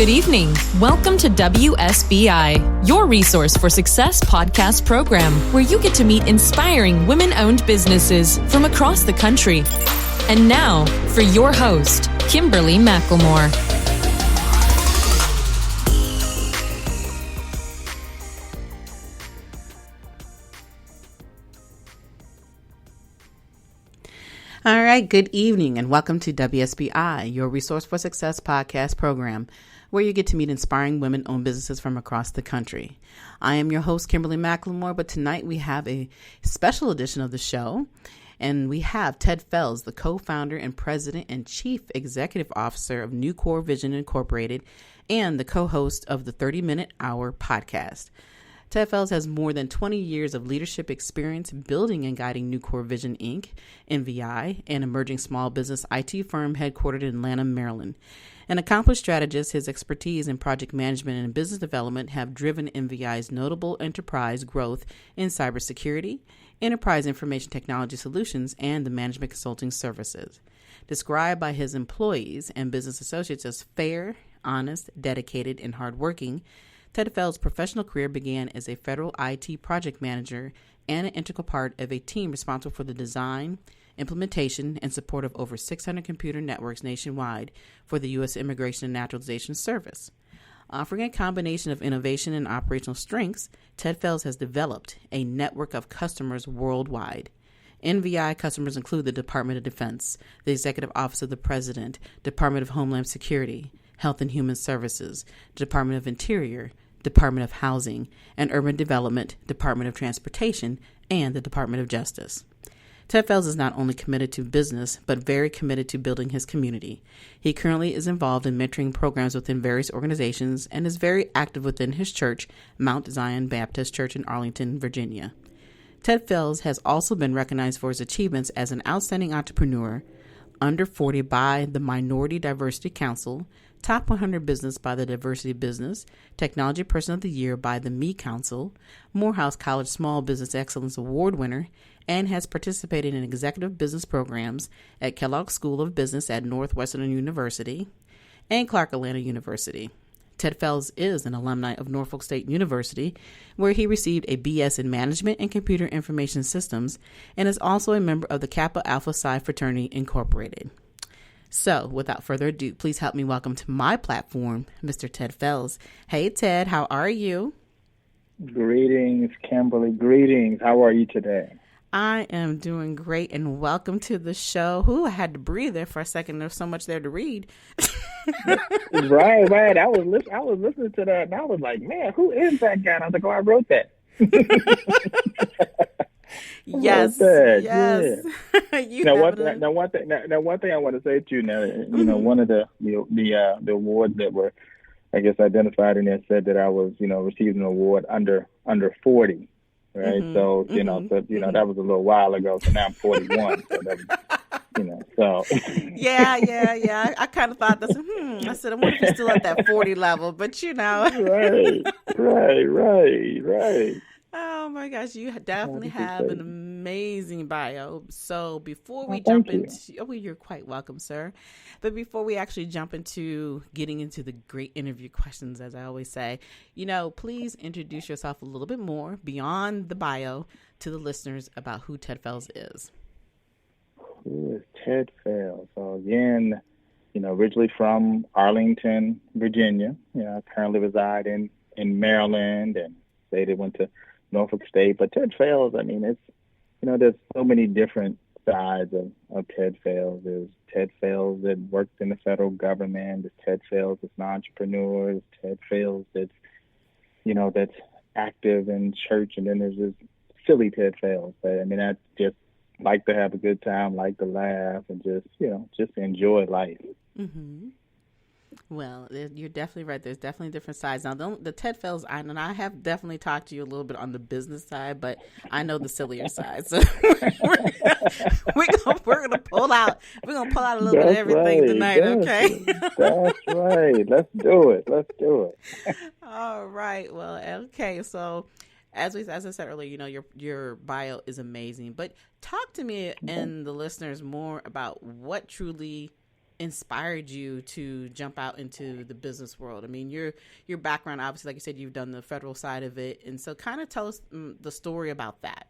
Good evening. Welcome to WSBI, your resource for success podcast program, where you get to meet inspiring women-owned businesses from across the country. And now, for your host, Kimberly McLemore. All right, good evening and welcome to WSBI, your Resource for Success podcast program, where you get to meet inspiring women-owned businesses from across the country. I am your host, Kimberly McLemore, but tonight we have a special edition of the show, and we have Ted Fells, the co-founder and president and chief executive officer of NucoreVision Incorporated and the co-host of the 30-Minute Hour podcast. Ted Fells has more than 20 years of leadership experience building and guiding NucoreVision Inc., NVI, an emerging small business IT firm headquartered in Lanham, Maryland. An accomplished strategist, his expertise in project management and business development have driven NVI's notable enterprise growth in cybersecurity, enterprise information technology solutions, and the management consulting services. Described by his employees and business associates as fair, honest, dedicated, and hardworking, Ted Fells' professional career began as a federal IT project manager and an integral part of a team responsible for the design, implementation, and support of over 600 computer networks nationwide for the U.S. Immigration and Naturalization Service. Offering a combination of innovation and operational strengths, Ted Fells has developed a network of customers worldwide. NVI customers include the Department of Defense, the Executive Office of the President, Department of Homeland Security, Health and Human Services, Department of Interior, Department of Housing and Urban Development, Department of Transportation, and the Department of Justice. Ted Fells is not only committed to business, but very committed to building his community. He currently is involved in mentoring programs within various organizations and is very active within his church, Mount Zion Baptist Church in Arlington, Virginia. Ted Fells has also been recognized for his achievements as an outstanding entrepreneur, under 40 by the Minority Diversity Council, Top 100 Business by the Diversity Business, Technology Person of the Year by the Me Council, Morehouse College Small Business Excellence Award winner, and has participated in executive business programs at Kellogg School of Business at Northwestern University and Clark Atlanta University. Ted Fells is an alumni of Norfolk State University, where he received a BS in Management and Computer Information Systems, and is also a member of the Kappa Alpha Psi Fraternity Incorporated. So, without further ado, please help me welcome to my platform, Mr. Ted Fells. Hey, Ted, how are you? Greetings, Kimberly. Greetings. How are you today? I am doing great, and welcome to the show. I had to breathe there for a second. There's so much there to read. Right. I was listening to that, and I was like, man, who is that guy? And I was like, oh, I wrote that. Yes. Yeah. One thing I want to say to you now, one of the awards that were, I guess, identified in there said that I was, receiving an award under 40, right? Mm-hmm. So, that was a little while ago. So now I'm 41. So that was, so. Yeah. I kind of thought that's, I said, I wonder if he's still at that 40 level, but Right. Oh my gosh, you definitely have an amazing bio. So before we jump into, you're quite welcome, sir. But before we actually jump into getting into the great interview questions, as I always say, please introduce yourself a little bit more beyond the bio to the listeners about who Ted Fells is. Who is Ted Fells? So again, originally from Arlington, Virginia. I currently reside in Maryland and went to Norfolk State. But Ted Fells, it's, there's so many different sides of Ted Fells. There's Ted Fells that worked in the federal government. There's Ted Fells that's an entrepreneur. There's Ted Fells that's, that's active in church. And then there's this silly Ted Fells. But, I just like to have a good time, like to laugh, and just enjoy life. Mm-hmm. Well, you're definitely right. There's definitely different sides. Now, the Ted Fells, I have definitely talked to you a little bit on the business side, but I know the sillier side. So we're gonna pull out a little bit of everything tonight. Okay. That's right. Let's do it. All right. Well, okay. So, as I said earlier, your bio is amazing. But talk to me and the listeners more about what truly inspired you to jump out into the business world? I mean, your background, obviously, like you said, you've done the federal side of it. And so kind of tell us the story about that.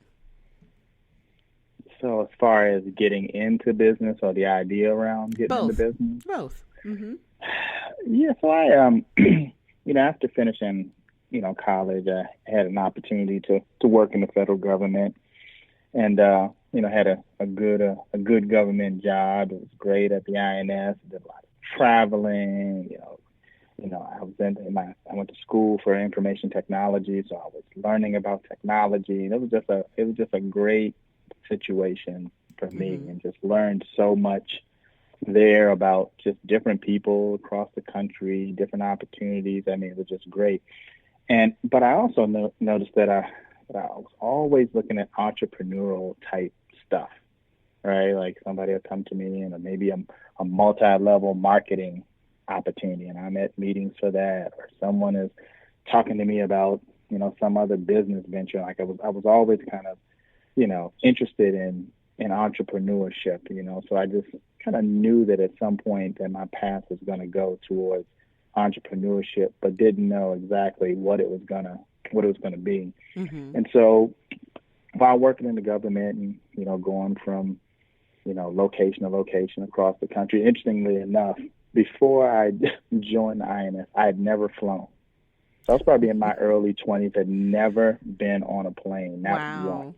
So as far as getting into business or the idea around getting into business? Both. Mm-hmm. Yeah, so I, after finishing, college, I had an opportunity to work in the federal government and, had a good government job. It was great at the INS, did a lot of traveling, I went to school for information technology, so I was learning about technology. And it was just a great situation for me, and just learned so much there about just different people across the country, different opportunities. I mean, it was just great. But I also noticed that I was always looking at entrepreneurial type stuff, right? Like somebody would come to me and maybe a multi-level marketing opportunity, and I'm at meetings for that, or someone is talking to me about, some other business venture. Like I was always kind of, interested in entrepreneurship, so I just kind of knew that at some point that my path was going to go towards entrepreneurship, but didn't know exactly what it was going to be. Mm-hmm. And so while working in the government and, going from, location to location across the country, interestingly enough, before I joined the INS, I had never flown. So I was probably in my early 20s, had never been on a plane, not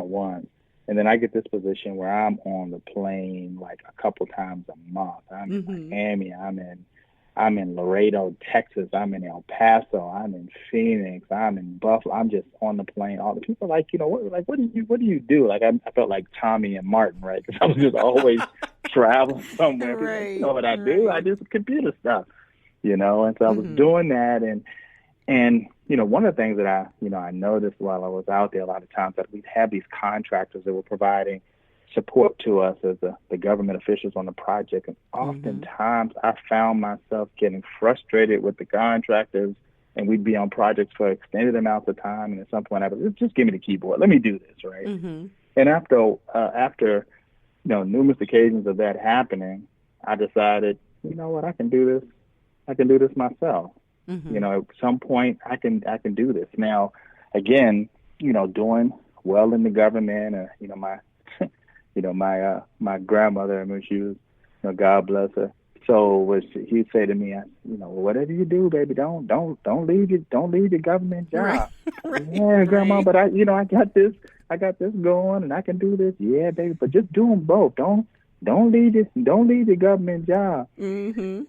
once. And then I get this position where I'm on the plane like a couple times a month. I'm in Miami, I'm in Laredo, Texas, I'm in El Paso, I'm in Phoenix, I'm in Buffalo. I'm just on the plane. All the people are like, what do you do? Like I felt like Tommy and Martin, right? Because I was just always traveling somewhere. Right, you know what I do? I do some computer stuff, and so I was doing that, and one of the things that I noticed while I was out there a lot of times that we'd have these contractors that were providing support to us as the government officials on the project. And oftentimes I found myself getting frustrated with the contractors, and we'd be on projects for extended amounts of time. And at some point I was just give me the keyboard. Let me do this. Right. Mm-hmm. And after numerous occasions of that happening, I decided, what, I can do this. I can do this myself. Mm-hmm. At some point I can do this. Now, again, doing well in the government, my grandmother, I mean, she was, God bless her. So he'd say to me, whatever you do, baby, don't leave your government job. Right. Yeah, Grandma, but I got this going, and I can do this. Yeah, baby, but just do them both. Don't leave your government job. Mm-hmm.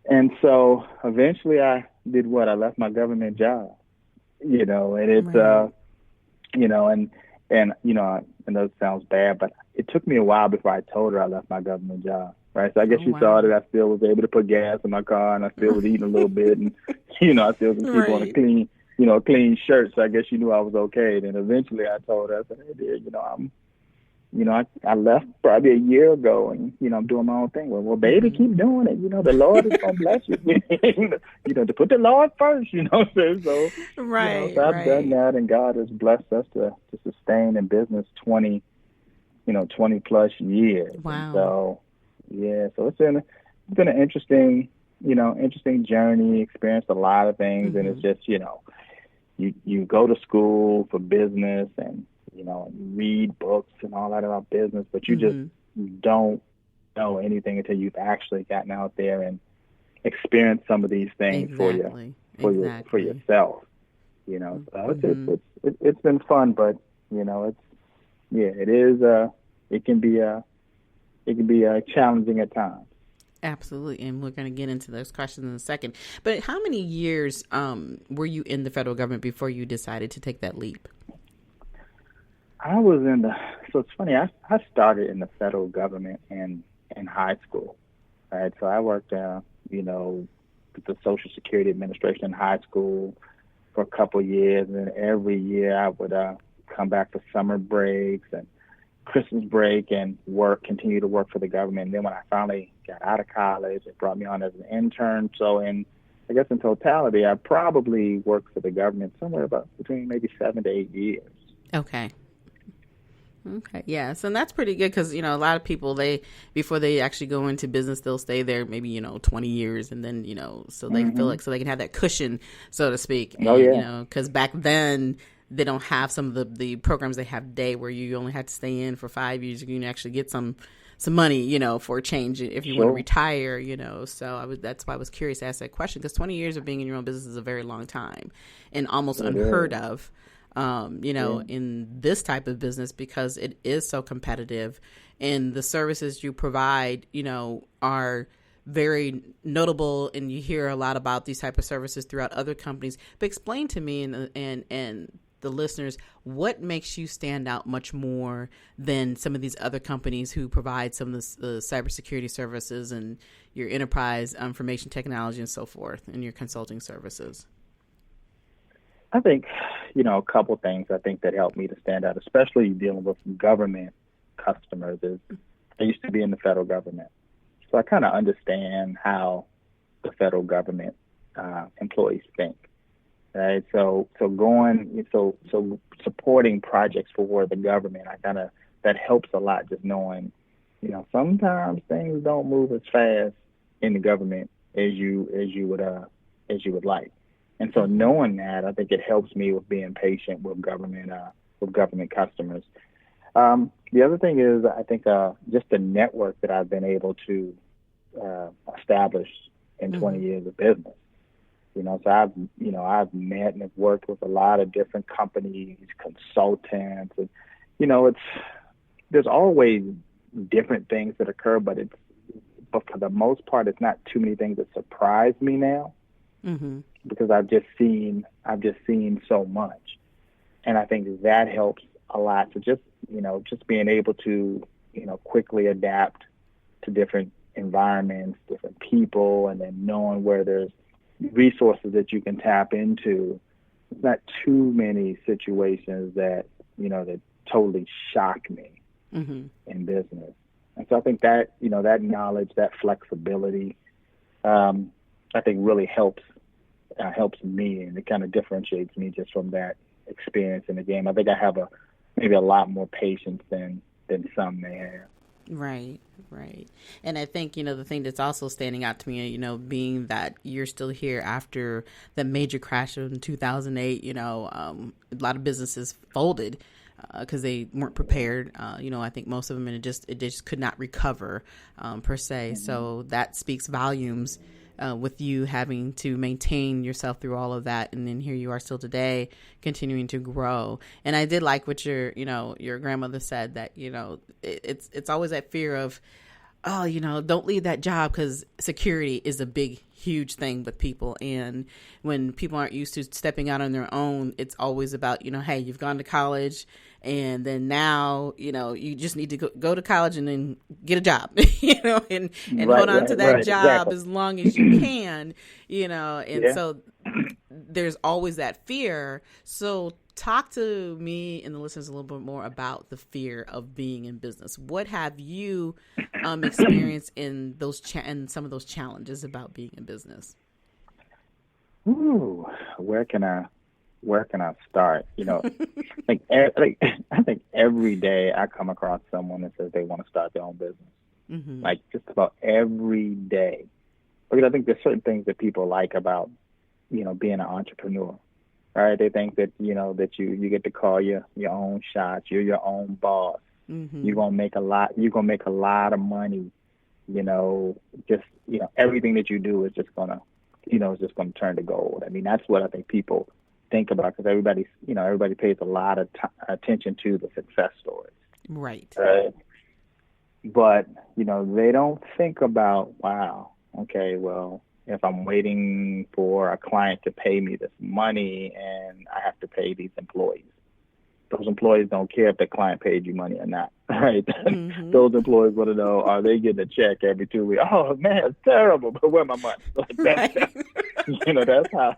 And so eventually I did what? I left my government job, and it's, right. I know it sounds bad, but it took me a while before I told her I left my government job, right? So I guess she saw that I still was able to put gas in my car, and I still was eating a little bit, and, I still could keep on a clean shirt, so I guess she knew I was okay. Then eventually I told her, I said, hey, dear, I left probably a year ago, and, I'm doing my own thing. Well, baby, keep doing it. The Lord is going to bless you. To put the Lord first, So, right, so I've done that, and God has blessed us to sustain in business 20 plus years. Wow. And so, yeah, so it's been an interesting journey, experienced a lot of things, and it's just, you go to school for business and, you read books and all that about business, but you just don't know anything until you've actually gotten out there and experienced some of these things for yourself. So it's been fun, but it can be challenging at times. Absolutely, and we're going to get into those questions in a second. But how many years were you in the federal government before you decided to take that leap? I was so it's funny, I started in the federal government in high school, right? So I worked, with the Social Security Administration in high school for a couple of years, and then every year I would come back for summer breaks and Christmas break and continue to work for the government. And then when I finally got out of college, it brought me on as an intern. So I guess in totality, I probably worked for the government somewhere about between maybe 7 to 8 years. Okay. Okay. Yes. And that's pretty good because, a lot of people, before they actually go into business, they'll stay there maybe, 20 years and then, so they feel like, so they can have that cushion, so to speak. And, Oh, yeah. Because back then they don't have some of the programs they have today where you only have to stay in for 5 years. You can actually get some money, for a change if you want to retire, So that's why I was curious to ask that question because 20 years of being in your own business is a very long time and almost unheard of. In this type of business because it is so competitive and the services you provide, are very notable and you hear a lot about these type of services throughout other companies. But explain to me and the listeners, what makes you stand out much more than some of these other companies who provide some of the cybersecurity services and your enterprise information technology and so forth and your consulting services? I think, a couple things I think that helped me to stand out, especially dealing with government customers, is I used to be in the federal government. So I kind of understand how the federal government employees think, right? So supporting projects for the government, that helps a lot just knowing, sometimes things don't move as fast in the government as you would like. And so knowing that, I think it helps me with being patient with government customers. The other thing is, I think just the network that I've been able to establish in 20 years of business. So I've met and have worked with a lot of different companies, consultants, and there's always different things that occur, but for the most part, it's not too many things that surprise me now. Mm-hmm. Because I've just seen so much, and I think that helps a lot. So just being able to quickly adapt to different environments, different people, and then knowing where there's resources that you can tap into. There's not too many situations that that totally shock me in business, and so I think that that knowledge, that flexibility, I think really helps me, and it kind of differentiates me just from that experience in the game. I think I have maybe a lot more patience than some may have. Right. And I think, the thing that's also standing out to me, being that you're still here after the major crash in 2008, a lot of businesses folded because they weren't prepared. I think most of them, and it just could not recover per se. Mm-hmm. So that speaks volumes. With you having to maintain yourself through all of that, and then here you are still today, continuing to grow. And I did like what your grandmother said, that it's always that fear of, don't leave that job, because security is a big, huge thing with people. And when people aren't used to stepping out on their own, it's always about, hey, you've gone to college, and then now, you just need to go to college and then get a job, and hold on to that job as long as you can, So there's always that fear. So talk to me and the listeners a little bit more about the fear of being in business. What have you experienced in and some of those challenges about being in business? Ooh, where can I start? I think every day I come across someone that says they want to start their own business. Mm-hmm. Like just about every day, because I think there's certain things that people like about being an entrepreneur. Right? They think that that you get to call your own shots. You're your own boss. Mm-hmm. You're gonna make a lot of money. Everything that you do is just gonna turn to gold. I mean, that's what I think people think about, because everybody pays a lot of attention to the success stories. Right. But they don't think about, wow, okay, well, if I'm waiting for a client to pay me this money and I have to pay these employees, those employees don't care if the client paid you money or not, right? Mm-hmm. Those employees want to know, are they getting a check every 2 weeks? Oh man, it's terrible, but where's my money? That's how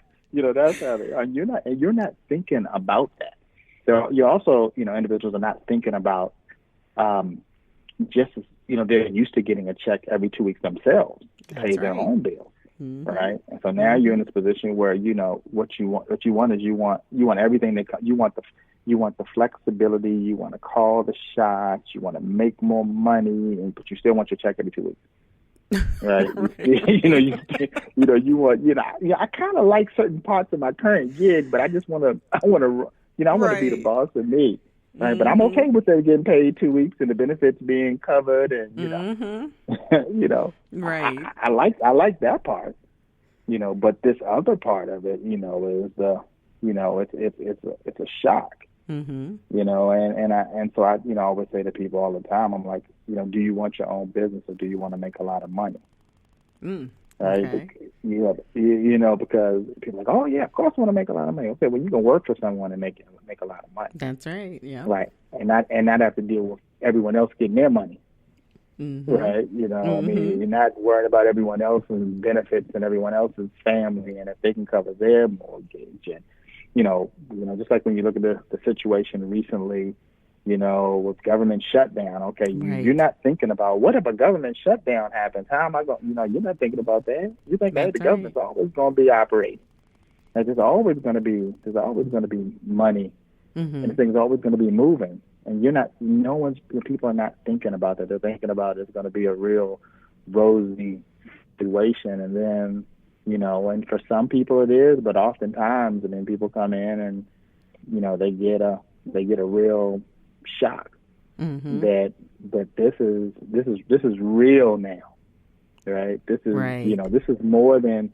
they are. And you're not thinking about that. So you're also, individuals are not thinking about they're used to getting a check every 2 weeks themselves to pay their own bills. Mm-hmm. Right, and so now you're in this position where what you want is you want everything that you want You want the flexibility. You want to call the shots. You want to make more money, but you still want your check every 2 weeks. Right. You want, I kind of like certain parts of my current gig, but I want to be the boss of me. Right. But I'm okay with it getting paid 2 weeks and the benefits being covered and, right. I like that part, but this other part of it, is it's a shock. And so I always say to people all the time, I'm like, do you want your own business or do you want to make a lot of money? Right? Okay. Because people are like, oh yeah, of course I want to make a lot of money. Okay, well you can work for someone and make a lot of money. That's right. Yeah. Right, and not have to deal with everyone else getting their money. Right? I mean, you're not worried about everyone else's benefits and everyone else's family, and if they can cover their mortgage and just like when you look at the situation recently, with government shutdown, okay, right. You're not thinking about what if a government shutdown happens? How am I going? You're not thinking about that. You think, hey, the government's always going to be operating. And there's always going to be money, and things always going to be moving. And people are not thinking about that. They're thinking about it's going to be a real rosy situation, and then. And for some people it is, but oftentimes, people come in and, they get a real shock that this is real now, right? This is, this is more than,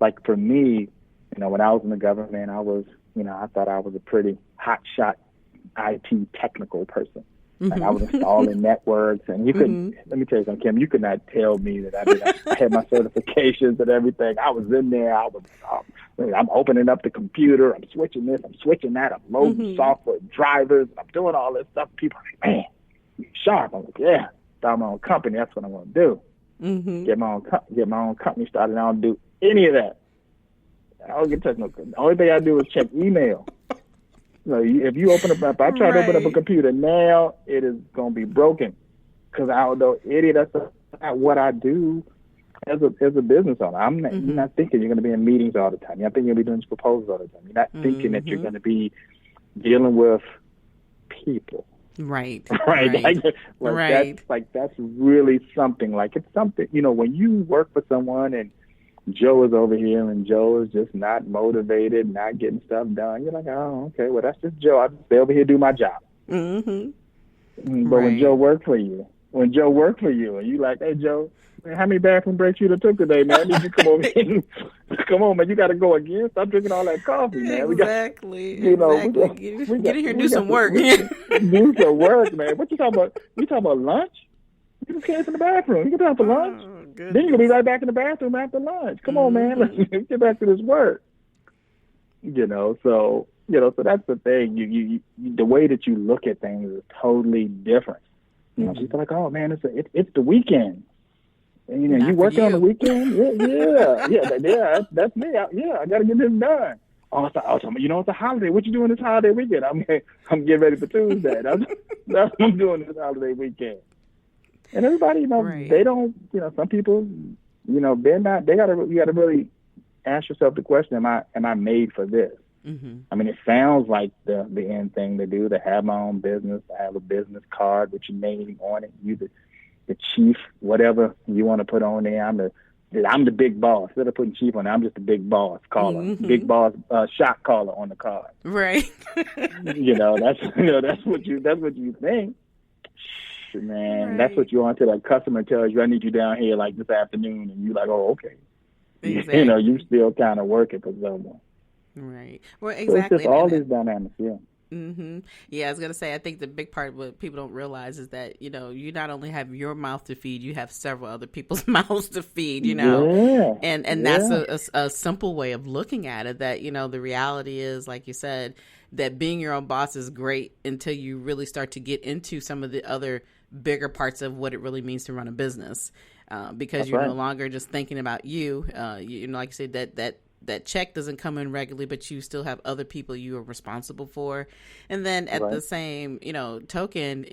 like for me, when I was in the government, I was, I thought I was a pretty hot shot IT technical person. Like I was installing networks, and you couldn't. Let me tell you something, Kim. You could not tell me that I had my certifications and everything. I was in there. I'm opening up the computer. I'm switching this. I'm switching that. I'm loading software drivers. I'm doing all this stuff. People are like, man, you're sharp. I'm like, yeah. Start my own company. That's what I want to do. Get my own company started. I don't do any of that. I don't get technical. The only thing I do is check email. If I try to open up a computer now, it is going to be broken because I don't know any of that stuff. That's not what I do as a business owner. You're not thinking you're going to be in meetings all the time. You're not thinking you're going to be doing proposals all the time. You're not thinking that you're going to be dealing with people. Right. Right. Right. That's really something. Like it's something, when you work for someone and Joe is over here and Joe is just not motivated, not getting stuff done. You're like, oh, okay, well, that's just Joe. I just stay over here do my job. But when Joe worked for you, and you like, hey, Joe, man, how many bathroom breaks you took today, man? I need you to come over here. Come on, man, you got to go again. Stop drinking all that coffee, man. Exactly. Get in here and do some work. Do some work, man. What you talking about? You talking about lunch? You just came from the bathroom. You can talk for lunch. Then you're going to be right back in the bathroom after lunch. Come on, man. Let's get back to this work. So that's the thing. You the way that you look at things is totally different. She's like, oh, man, it's the weekend. And, you working on the weekend? Yeah, that's me. I got to get this done. Oh, it's a holiday. What you doing this holiday weekend? I'm getting ready for Tuesday. I'm doing this holiday weekend. And everybody, they don't, some people, they're not, you got to really ask yourself the question, am I made for this? I mean, it sounds like the end thing to do, to have my own business. I have a business card with your name on it. You the chief, whatever you want to put on there. I'm the big boss. Instead of putting chief on it, I'm just the big boss caller, big boss shot caller on the card. Right. That's what you think. Man, That's what you want until a customer tells you, I need you down here like this afternoon, and you're like, oh, okay. Exactly. You still kind of working for someone. Right. Well, exactly. So it's just all these dynamics, yeah. Yeah, I was going to say, I think the big part what people don't realize is that, you not only have your mouth to feed, you have several other people's mouths to feed, Yeah. And that's a simple way of looking at it, that, the reality is, like you said, that being your own boss is great until you really start to get into some of the other bigger parts of what it really means to run a business, because That's you're right. no longer just thinking about you. Like you said, that check doesn't come in regularly, but you still have other people you are responsible for. And then at the same, token,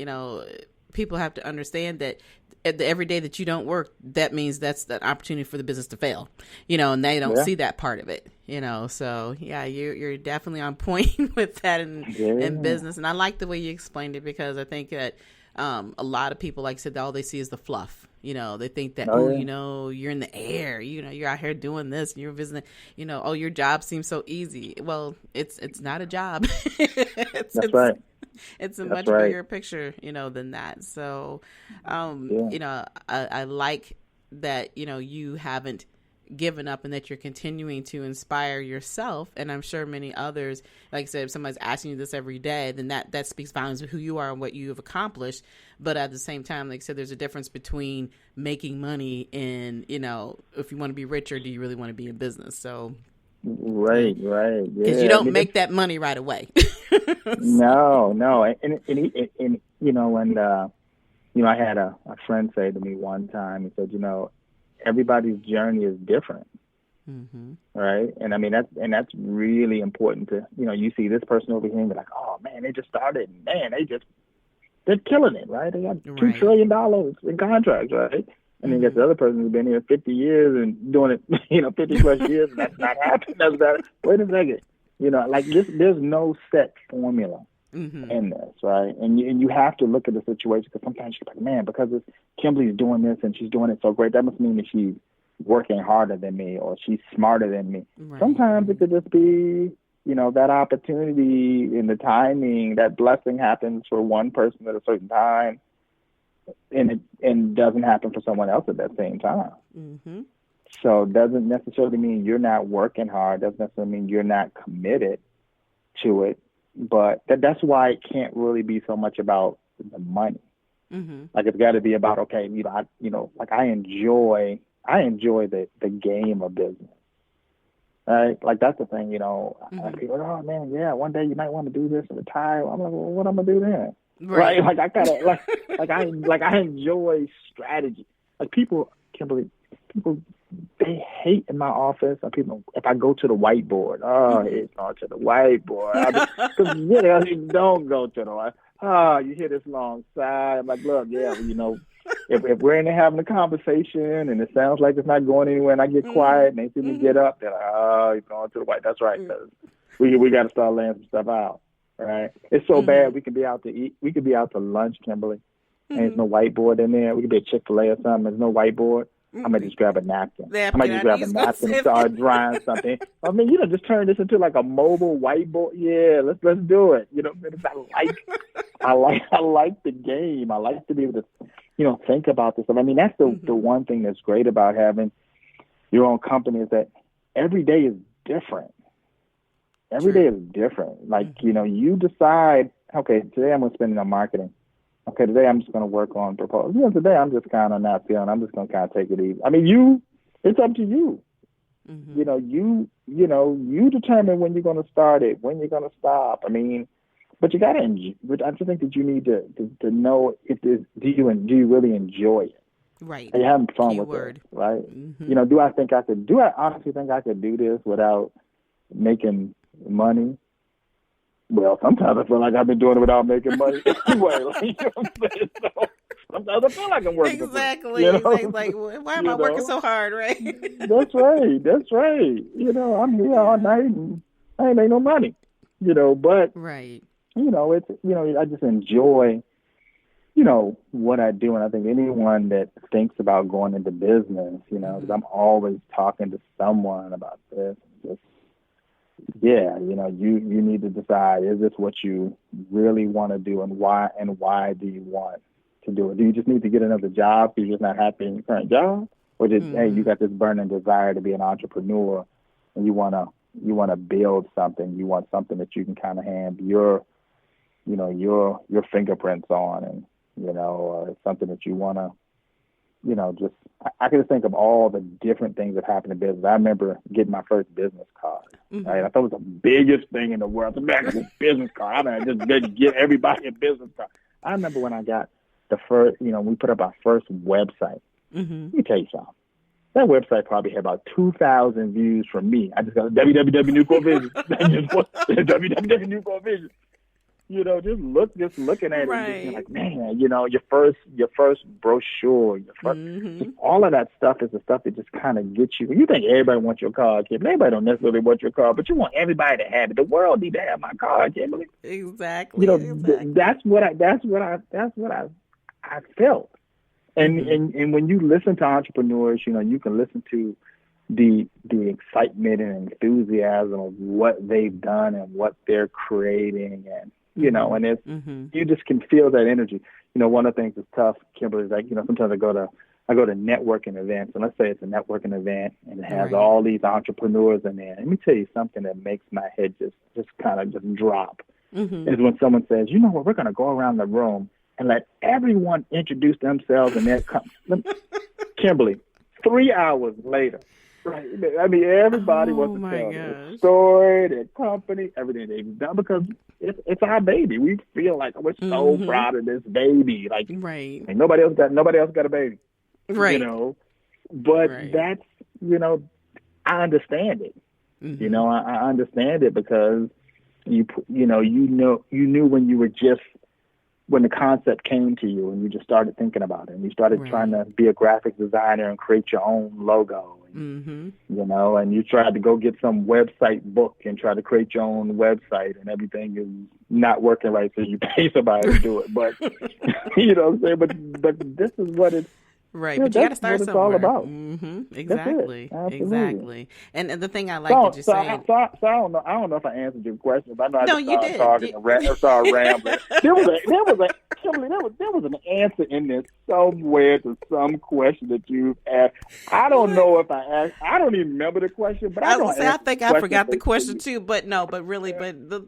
people have to understand that every day that you don't work, that means that's the opportunity for the business to fail, and they don't see that part of it, so yeah, you're definitely on point with that in business. And I like the way you explained it, because I think that a lot of people, like I said, all they see is the fluff. They think that, you're in the air, you're out here doing this, and you're visiting, your job seems so easy. Well, it's not a job. That's right. It's a much bigger picture, than that. So, I like that, you haven't given up and that you're continuing to inspire yourself. And I'm sure many others, like I said, if somebody's asking you this every day, then that speaks volumes of who you are and what you have accomplished. But at the same time, like I said, there's a difference between making money and, if you want to be rich, or do you really want to be in business? So. Right. Yeah. Because you don't make that money right away. No. And I had a friend say to me one time, he said, everybody's journey is different. Mm-hmm. Right. And I mean, that's really important to, you see this person over here and be like, oh man, they just started, man, they're killing it. Right. They got $2 trillion in contracts. Right. And then you get the other person who's been here 50 years and doing it, 50 plus years, and that's not happening. That's better. Wait a second. Like this, there's no set formula in this, right? And you have to look at the situation, because sometimes you're like, man, because Kimberly's doing this and she's doing it so great, that must mean that she's working harder than me, or she's smarter than me. Right. Sometimes it could just be, that opportunity and the timing, that blessing happens for one person at a certain time, and doesn't happen for someone else at that same time. Mm-hmm. So it doesn't necessarily mean you're not working hard. Doesn't necessarily mean you're not committed to it. But that's why it can't really be so much about the money. Mm-hmm. Like it's got to be about, okay, like I enjoy the game of business. Right? Like that's the thing, people are, oh man, yeah, one day you might want to do this and retire. I'm like, well, what am I gonna do then? Right. Like I gotta I enjoy strategy. Like Kimberly, they hate in my office. People, if I go to the whiteboard, it's not to the whiteboard. Don't go to the whiteboard. You hear this long sigh. I'm like, look, if we're in there having a conversation and it sounds like it's not going anywhere, and I get quiet and they see me get up, they're like, he's going to the whiteboard. That's right. We got to start laying some stuff out. Right. It's so bad we could be out to eat. We could be out to lunch, Kimberly, and there's no whiteboard in there. We could be at Chick-fil-A or something. There's no whiteboard. I might just grab a napkin. I might just grab a napkin and start drawing something. I mean, just turn this into like a mobile whiteboard. Yeah, let's do it. I like the game. I like to be able to, think about this. I mean, that's the one thing that's great about having your own company, is that every day is different. Every day is different. Like, you decide, okay, today I'm going to spend it on marketing. Okay, today I'm just going to work on proposals. Today I'm just kind of not feeling. I'm just going to kind of take it easy. I mean, it's up to you. Mm-hmm. You determine when you're going to start it, when you're going to stop. I mean, but you got to enjoy. I just think that you need to know do you really enjoy it? Right. Are you having fun with it? Right. Mm-hmm. Do I honestly think I could do this without making money? Well, sometimes I feel like I've been doing it without making money anyway. So sometimes I feel like I'm working. Exactly. Like, why am I working so hard, right? That's right. I'm here all night and I ain't made no money. But right. It's I just enjoy what I do, and I think anyone that thinks about going into business, because I'm always talking to someone about this. You need to decide, is this what you really want to do, and why do you want to do it? Do you just need to get another job because you're just not happy in your current job? Or just, hey, you got this burning desire to be an entrepreneur and you wanna build something, you want something that you can kind of have your fingerprints on, and it's something that you wanna I can just think of all the different things that happen in business. I remember getting my first business card. Mm-hmm. Right? I thought it was the biggest thing in the world. I got this business card. I mean, just get everybody a business card. I remember when I got the first, we put up our first website. Mm-hmm. Let me tell you something. That website probably had about 2,000 views from me. I just got www.NucoreVision. www.NucoreVision. just looking at it, and just being Right. like, man, your first brochure, just all of that stuff is the stuff that just kind of gets you. You think everybody wants your car, Kimberly. Everybody don't necessarily want your car, but you want everybody to have it. The world need to have my car, Kimberly. Exactly. That's what I felt. And when you listen to entrepreneurs, you can listen to the excitement and enthusiasm of what they've done and what they're creating, and and it's you just can feel that energy. One of the things that's tough, Kimberly, is like, sometimes I go to networking events, and let's say it's a networking event and it has all these entrepreneurs in there. Let me tell you something that makes my head just kind of just drop. Is when someone says, you know what, we're going to go around the room and let everyone introduce themselves and their Kimberly, 3 hours later, right? I mean, everybody wants to tell their story, their company, everything they've done, because it's our baby. We feel like we're so proud of this baby. Like, like nobody else got a baby, right? But that's I understand it. I understand it because you knew when you were just, when the concept came to you and you just started thinking about it and you started trying to be a graphic designer and create your own logo, and, and you tried to go get some website book and try to create your own website, and everything is not working right, so you pay somebody to do it. But, you know what I'm saying? But this is what it's, right, but you got to start somewhere. All about. Exactly. Exactly. And the thing I like that you're saying. So I don't know if I answered your question, but I know you did. Talking and started rambling. There was an answer in there somewhere to some question that you asked. I don't know if I asked. I don't even remember the question, but I think I forgot the question too. But really, but the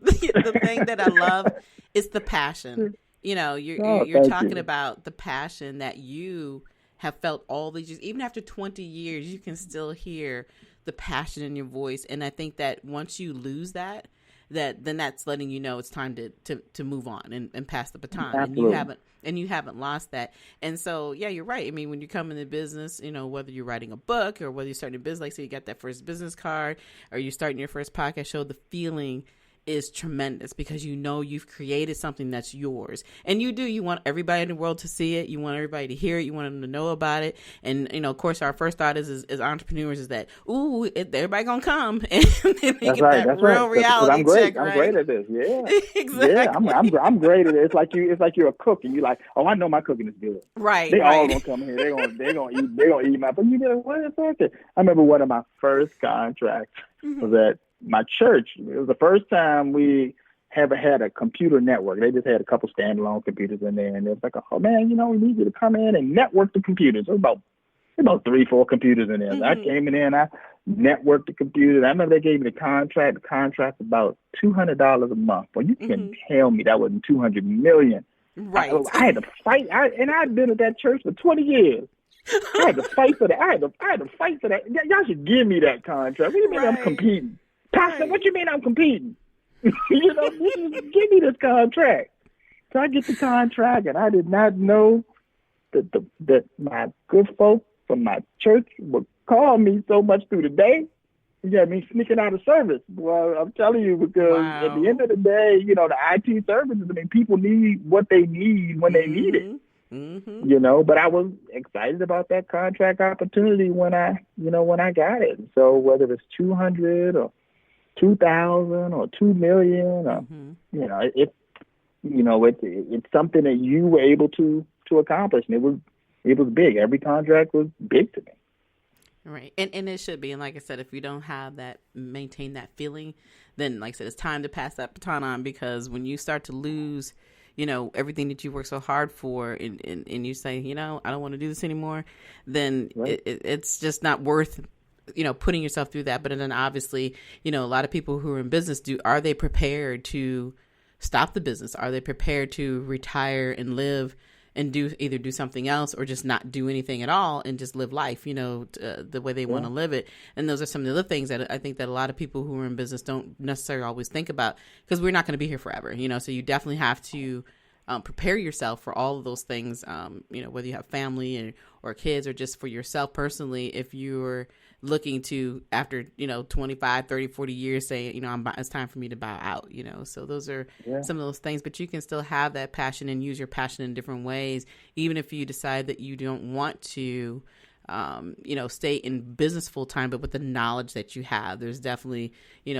thing that I love is the passion. You're talking about the passion that you have felt all these years. Even after 20 years, you can still hear the passion in your voice. And I think that once you lose that then that's letting you know it's time to move on and pass the baton. Absolutely. And you haven't lost that. And so, yeah, you're right. I mean, when you come into business, whether you're writing a book or whether you're starting a business, like say you got that first business card or you're starting your first podcast show, the feeling is tremendous because you've created something that's yours, and you want everybody in the world to see it, you want everybody to hear it, you want them to know about it. And of course our first thought is as entrepreneurs is that everybody gonna come and that's right, that's real right. reality check. I'm great at this. Yeah. Exactly. Yeah, I'm great at it. It's like you're a cook and you're like, oh, I know my cooking is good. Right. They all gonna come here. They're gonna eat my. But you know what? I remember one of my first contracts was at my church. It was the first time we ever had a computer network. They just had a couple standalone computers in there, and it was like, oh man, we need you to come in and network the computers. There was about 3-4 computers in there. So I came in there and I networked the computers. I remember they gave me the contract. The contract about $200 a month. Well, you can tell me that wasn't $200 million. Right. I had to fight, and I'd been at that church for 20 years. I had to fight for that. I had to fight for that. Y'all should give me that contract. What do you mean I'm competing? Pastor, what you mean I'm competing? Give me this contract. So I get the contract, and I did not know that my good folk from my church would call me so much through the day. You got me sneaking out of service. Well, I'm telling you, because at the end of the day, the IT services, people need what they need when they need it. But I was excited about that contract opportunity when I got it. So whether it's 200 or 2,000 or 2 million, it's something that you were able to accomplish, and it was big. Every contract was big to me. Right, and it should be. And like I said, if you don't have that, maintain that feeling, then like I said, it's time to pass that baton on, because when you start to lose, everything that you worked so hard for, and you say, I don't want to do this anymore, then it's just not worth putting yourself through that. But then obviously, a lot of people who are in business are they prepared to stop the business? Are they prepared to retire and live and either do something else or just not do anything at all and just live life, the way they want to live it? And those are some of the other things that I think that a lot of people who are in business don't necessarily always think about, because we're not going to be here forever, so you definitely have to prepare yourself for all of those things, whether you have family or kids or just for yourself personally. If you're looking to, after, 25, 30, 40 years, saying, it's time for me to bow out, So those are some of those things, but you can still have that passion and use your passion in different ways, even if you decide that you don't want to, stay in business full time, but with the knowledge that you have, there's definitely,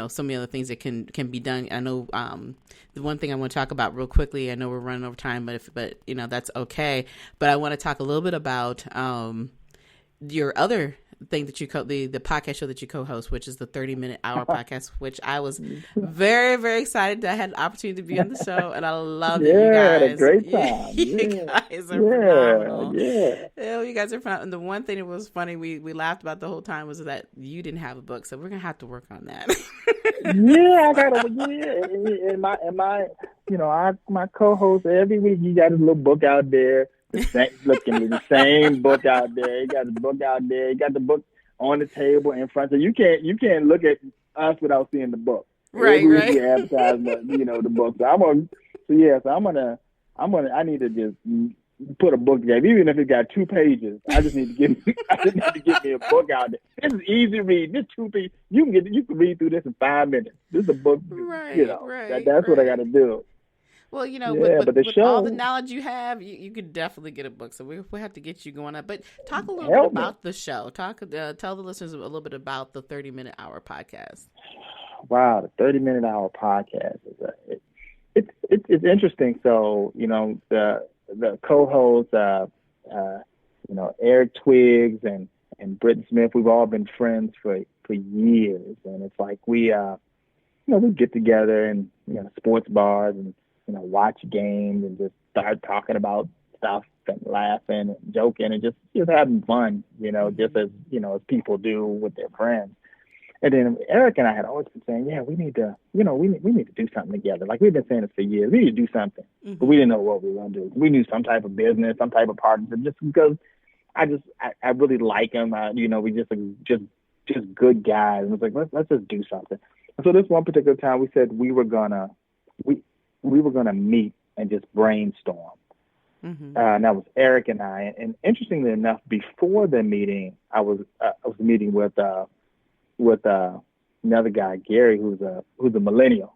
so many other things that can be done. I know, the one thing I want to talk about real quickly, I know we're running over time, but that's okay. But I want to talk a little bit about, your other thing that the podcast show that you co-host, which is the 30-minute hour podcast, which I was very, very excited that I had the opportunity to be on the show, and I love it. You guys, had a great time. You guys are phenomenal. Yeah, you guys are phenomenal. And the one thing that was funny, we laughed about the whole time, was that you didn't have a book, so we're gonna have to work on that. I got and my co-host every week, he got his little book out there. The same book out there. He got the book out there. He got the book on the table in front. So you can't look at us without seeing the book. Right. We advertise, the book. So I need to just put a book together, even if it got 2 pages. I just need to get me a book out there. This is easy read. This 2 pages. You can read through this in 5 minutes. This is a book. That's what I got to do. Well, but with all the knowledge you have, you could definitely get a book. So we'll have to get you going up. But talk a little bit about the show. Tell the listeners a little bit about the 30-minute hour podcast. Wow, the 30-minute hour podcast it's interesting. So the co-hosts, Eric Twiggs and Britton Smith, we've all been friends for years, and it's like we get together and sports bars and watch games and just start talking about stuff and laughing and joking and just having fun, just as as people do with their friends. And then Eric and I had always been saying, we need to, we need to do something together. Like we've been saying this for years. We need to do something, but we didn't know what we were going to do. We knew some type of business, some type of partnership, just because I really like him. We just good guys. And it was like, let's just do something. And so this one particular time we said we were gonna meet and just brainstorm. And that was Eric and I. And interestingly enough, before the meeting, I was meeting with another guy, Gary, who's a millennial,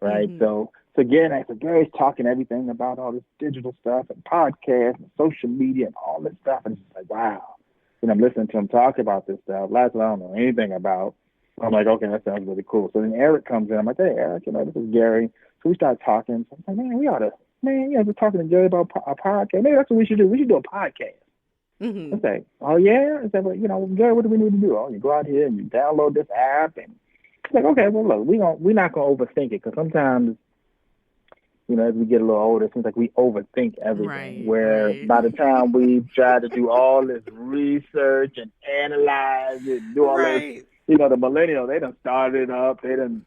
right? So again, Gary's talking everything about all this digital stuff and podcasts and social media and all this stuff, and it's just like, wow. And I'm listening to him talk about this stuff. Last I don't know anything about. I'm like, okay, that sounds really cool. So then Eric comes in. I'm like, hey, Eric, this is Gary. So we start talking. So I'm like, we're talking to Gary about a podcast. Maybe that's what we should do. We should do a podcast. I say, oh, yeah? I said, well, Gary, what do we need to do? Oh, you go out here and you download this app. And it's like, okay, well, look, we're not going to overthink it, because sometimes, as we get a little older, it seems like we overthink everything. By the time we try to do all this research and analyze it, do all this, the millennial, they done started it up. They done,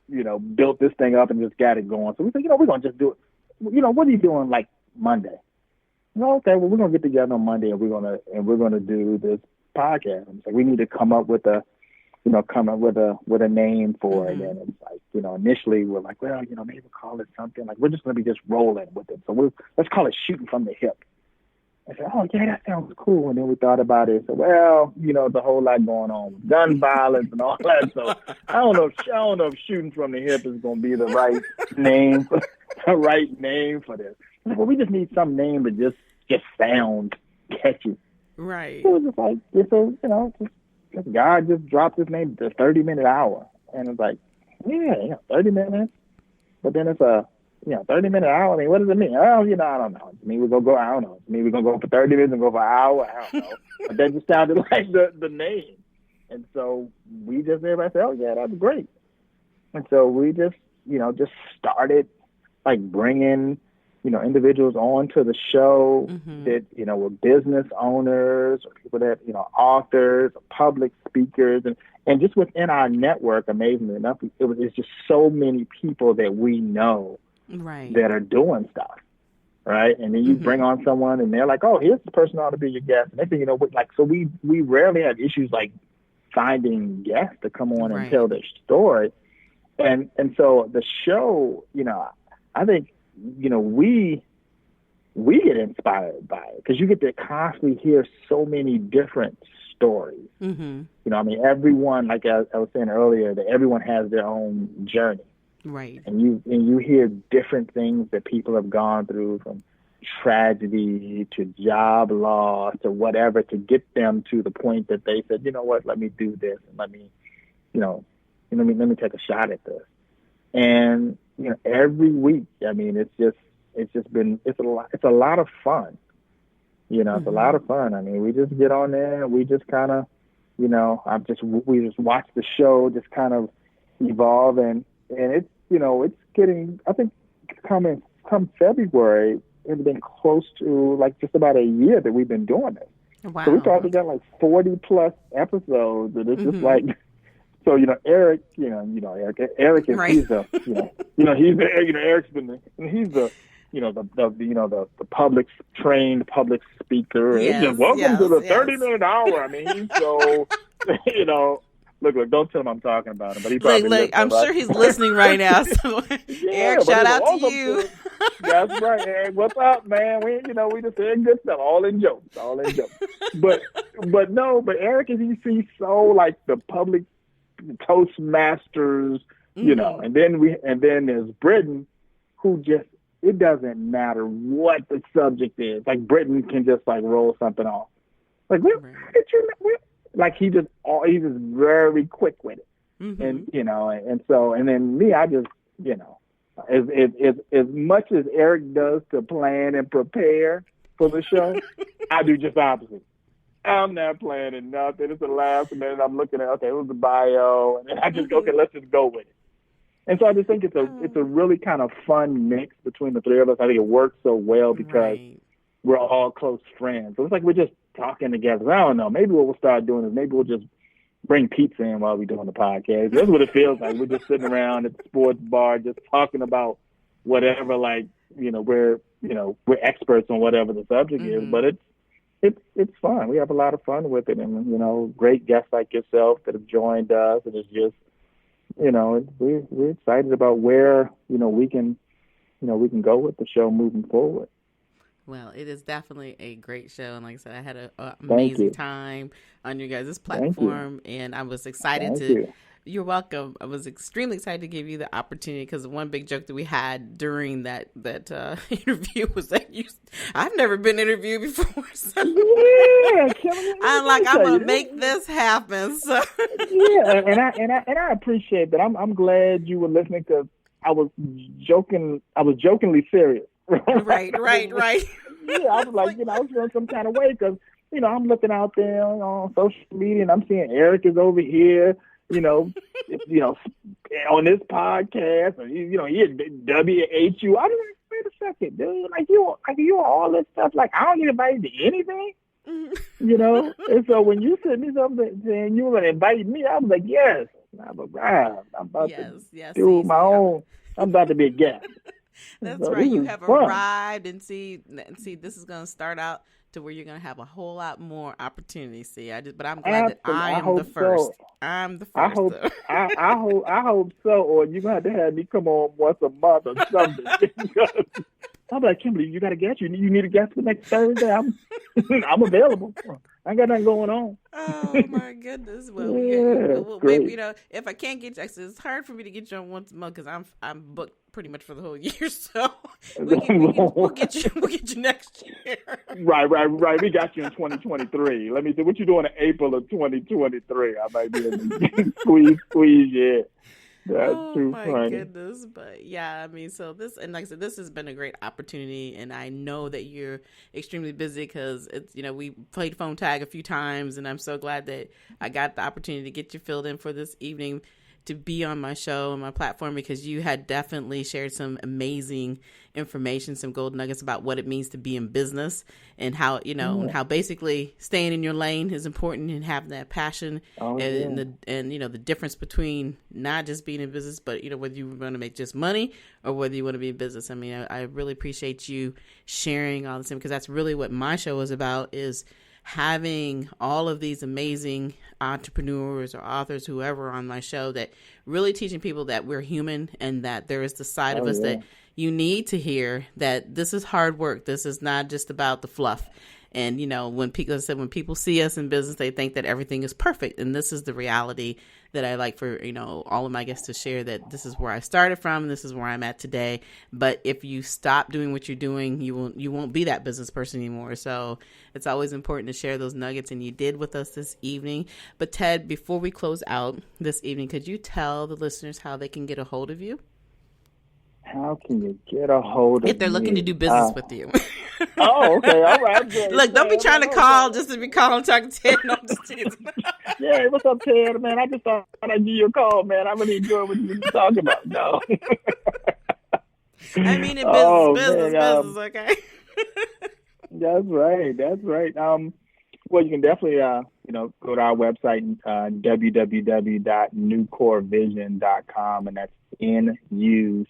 built this thing up and just got it going. So we said, we're going to just do it. What are you doing like Monday? Okay, well, we're going to get together on Monday and we're going to do this podcast. And so we need to come up with a name for it. And it's like, initially we're like, well, maybe we'll call it something. Like, we're just going to be just rolling with it. So let's call it Shooting from the Hip. I said, oh, yeah, that sounds cool. And then we thought about it. So, well, there's a whole lot going on with gun violence and all that. So I don't know if Shooting from the Hip is going to be the right name for this. Well, we just need some name that just sounds catchy. Right. It was just like, this guy just dropped his name, the 30-minute hour. And it's like, 30 minutes. But then it's a 30-minute hour. I mean, what does it mean? Oh, I don't know. It means we're going to go, I don't know. It means we're going to go for 30 minutes and go for an hour. I don't know. But that just sounded like the name. And so everybody said, oh, yeah, that's great. And so we just started like bringing, individuals onto the show that, were business owners or people that, authors, or public speakers. And just within our network, amazingly enough, it's just so many people that we know that are doing stuff, right? And then you bring on someone and they're like, oh, here's the person ought to be your guest. And they think, so we rarely have issues like finding guests to come on and tell their story. And so the show, I think, we get inspired by it because you get to constantly hear so many different stories. Mm-hmm. You know, I mean, everyone, like I was saying earlier, that everyone has their own journey. Right. And you hear different things that people have gone through, from tragedy to job loss to whatever, to get them to the point that they said, you know what, let me do this, and let me take a shot at this. And you know, every week, I mean, it's a lot of fun. You know, it's a lot of fun. I mean, we just get on there and we just kind of, you know, we just watch the show just kind of evolve, and it's, you know, it's getting, I think, come February, it's been close to like just about a year that we've been doing this. Wow. So we probably got like 40 plus episodes, and it's just like, so, you know, Eric is, right. he's the, Eric's been he's the, the trained public speaker. Yes, Just welcome to the 30-minute hour. I mean, so, you know, look, don't tell him I'm talking about him, but he probably I'm sure he's listening right now. So, Eric, shout out to you. That's right, Eric. What's up, man? We just saying good stuff, all in jokes. But Eric he's so like the public Toastmasters, you know, and then there's Britain, who just, it doesn't matter what the subject is. Like Britain can just like roll something off. Like, like he's just very quick with it. Mm-hmm. And, you know, and then me, I just, you know, as much as Eric does to plan and prepare for the show, I do just the opposite. I'm not planning nothing. It's the last minute. I'm looking at, okay, it was the bio, and then I just go, okay, let's just go with it. And so I just think it's a really kind of fun mix between the three of us. I think it works so well because we're all close friends. So it's like we're just talking together. I don't know. Maybe what we'll start doing is maybe we'll just bring pizza in while we're doing the podcast. That's what it feels like. We're just sitting around at the sports bar just talking about whatever, like, you know, we're experts on whatever the subject is, but it's fun. We have a lot of fun with it, and, you know, great guests like yourself that have joined us, and it's just, you know, we're excited about where, you know, we can go with the show moving forward. Well, it is definitely a great show, and like I said, I had an amazing time on your guys' platform, and I was excited You're welcome. I was extremely excited to give you the opportunity, because one big joke that we had during that interview was that I've never been interviewed before. So I'm like, I'm gonna make this happen. So and I appreciate that. I'm glad you were listening, because I was jokingly serious. Right. Yeah, I was like, you know, I was feeling some kind of way, because, you know, I'm looking out there on social media and I'm seeing Eric is over here, you know, on this podcast, and you know, he at WHU. I was like, wait a second, dude, like you all this stuff, like I don't get invited to anything, you know. And so when you sent me something saying you were going to invite me, I was like, yes, I've arrived. I'm about to do my own. I'm about to be a guest. That's right. You have arrived, and see, this is going to start out to where you're going to have a whole lot more opportunities. But I'm glad that I am the first. So. I'm the first. I hope so. Or you're going to have me come on once a month or something. I'm like, Kimberly, you got a guest? You need a guest for next Thursday? I'm available. I ain't got nothing going on. Oh my goodness! Well, maybe, you know, if I can't get you, it's hard for me to get you on once a month, because I'm booked pretty much for the whole year. So we'll get you next year. Right. We got you in 2023. Let me see what you doing in April of 2023. I might be able to squeeze you. That's too funny. Oh my goodness. But yeah, I mean, so this, and like I said, this has been a great opportunity, and I know that you're extremely busy, because it's, you know, we played phone tag a few times, and I'm so glad that I got the opportunity to get you filled in for this evening to be on my show and my platform, because you had definitely shared some amazing information, some gold nuggets about what it means to be in business, and how, you know, and how basically staying in your lane is important, and having that passion, and you know, the difference between not just being in business, but, you know, whether you want to make just money or whether you want to be in business. I mean, I really appreciate you sharing all this, because that's really what my show is about, is having all of these amazing entrepreneurs or authors, whoever on my show, that really teaching people that we're human, and that there is the side of us that you need to hear, that this is hard work. This is not just about the fluff. And, when people see us in business, they think that everything is perfect. And this is the reality that I like for, all of my guests to share, that this is where I started from. This is where I'm at today. But if you stop doing what you're doing, you won't be that business person anymore. So it's always important to share those nuggets. And you did with us this evening. But Ted, before we close out this evening, could you tell the listeners how they can get a hold of you? How can you get a hold of me? If they're looking to do business with you. Oh, okay. All right. Good. Look, don't be trying to call just to be calling, talking to Ted. No, I'm just teasing. Yeah, what's up, Ted? Man, I just thought I'd give you a call, man. I really enjoy what you've been talking about. No. I mean, in business, okay? That's right. Well, you can definitely, go to our website, www.NucoreVision.com, and that's NucoreVision,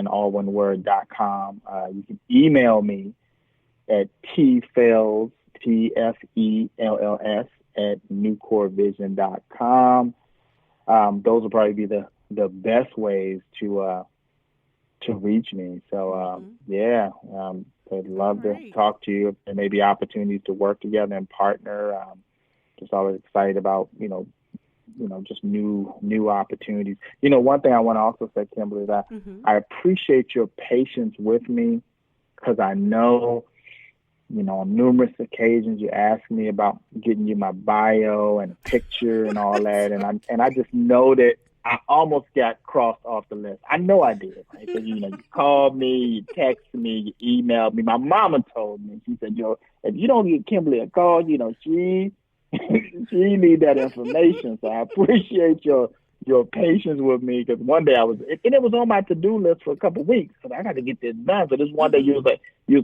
all one word, .com. You can email me at tfells, TFELLS, at NucoreVision.com. Those will probably be the best ways to reach me. So, I'd love to talk to you. There may be opportunities to work together and partner. Just always excited about, just new opportunities. One thing I want to also say, Kimberly, is that I appreciate your patience with me, because I know, on numerous occasions you asked me about getting you my bio and a picture and all that, and I just know that I almost got crossed off the list. I know I did, right? Because, you called me, you texted me, you emailed me. My mama told me, she said, if you don't give Kimberly a call, she need that information. So I appreciate your patience with me, because one day it was on my to-do list for a couple of weeks, because I got to get this done. So this one day you was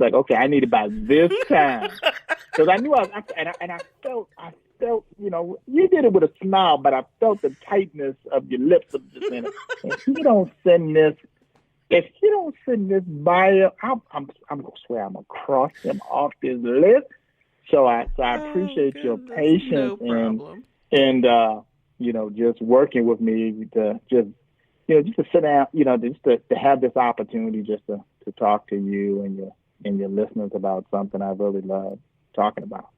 like, okay, I need it by this time. Because I knew I felt, you did it with a smile, but I felt the tightness of your lips. If you don't send this bio, I'm gonna swear I'm gonna cross him off this list. So I appreciate your patience and just working with me to just to sit down, just to have this opportunity just to talk to you and your listeners about something I really love talking about.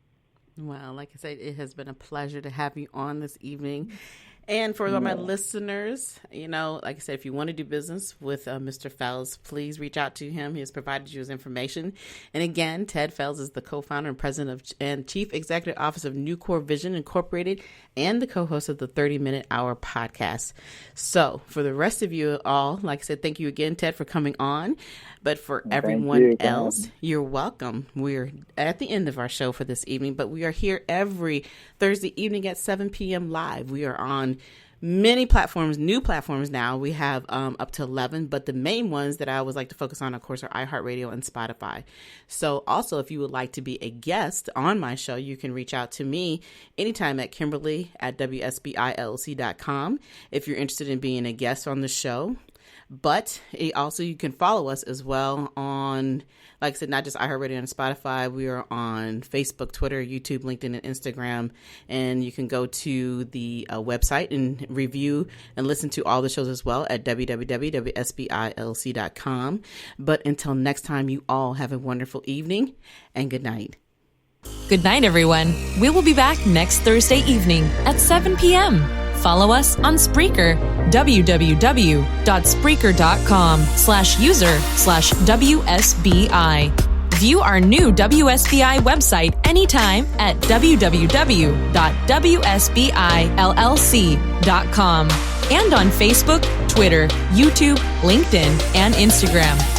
Well, like I said, it has been a pleasure to have you on this evening. And for all my listeners, like I said, if you want to do business with Mr. Fells, please reach out to him. He has provided you his information. And again, Ted Fells is the co-founder and president and chief executive officer of NucoreVision Incorporated, and the co-host of the 30-Minute Hour podcast. So for the rest of you all, like I said, thank you again, Ted, for coming on. But for everyone else, you're welcome. We're at the end of our show for this evening, but we are here every Thursday evening at 7 p.m. live. We are on many platforms, new platforms now. We have up to 11, but the main ones that I always like to focus on, of course, are iHeartRadio and Spotify. So also, if you would like to be a guest on my show, you can reach out to me anytime at Kimberly@WSBILLC.com if you're interested in being a guest on the show. But also, you can follow us as well on, like I said, not just iHeartRadio and Spotify. We are on Facebook, Twitter, YouTube, LinkedIn, and Instagram. And you can go to the website and review and listen to all the shows as well at www.sbilc.com. But until next time, you all have a wonderful evening and good night. Good night, everyone. We will be back next Thursday evening at 7 p.m. Follow us on Spreaker, www.spreaker.com/user/WSBI. View our new WSBI website anytime at www.wsbillc.com and on Facebook, Twitter, YouTube, LinkedIn, and Instagram.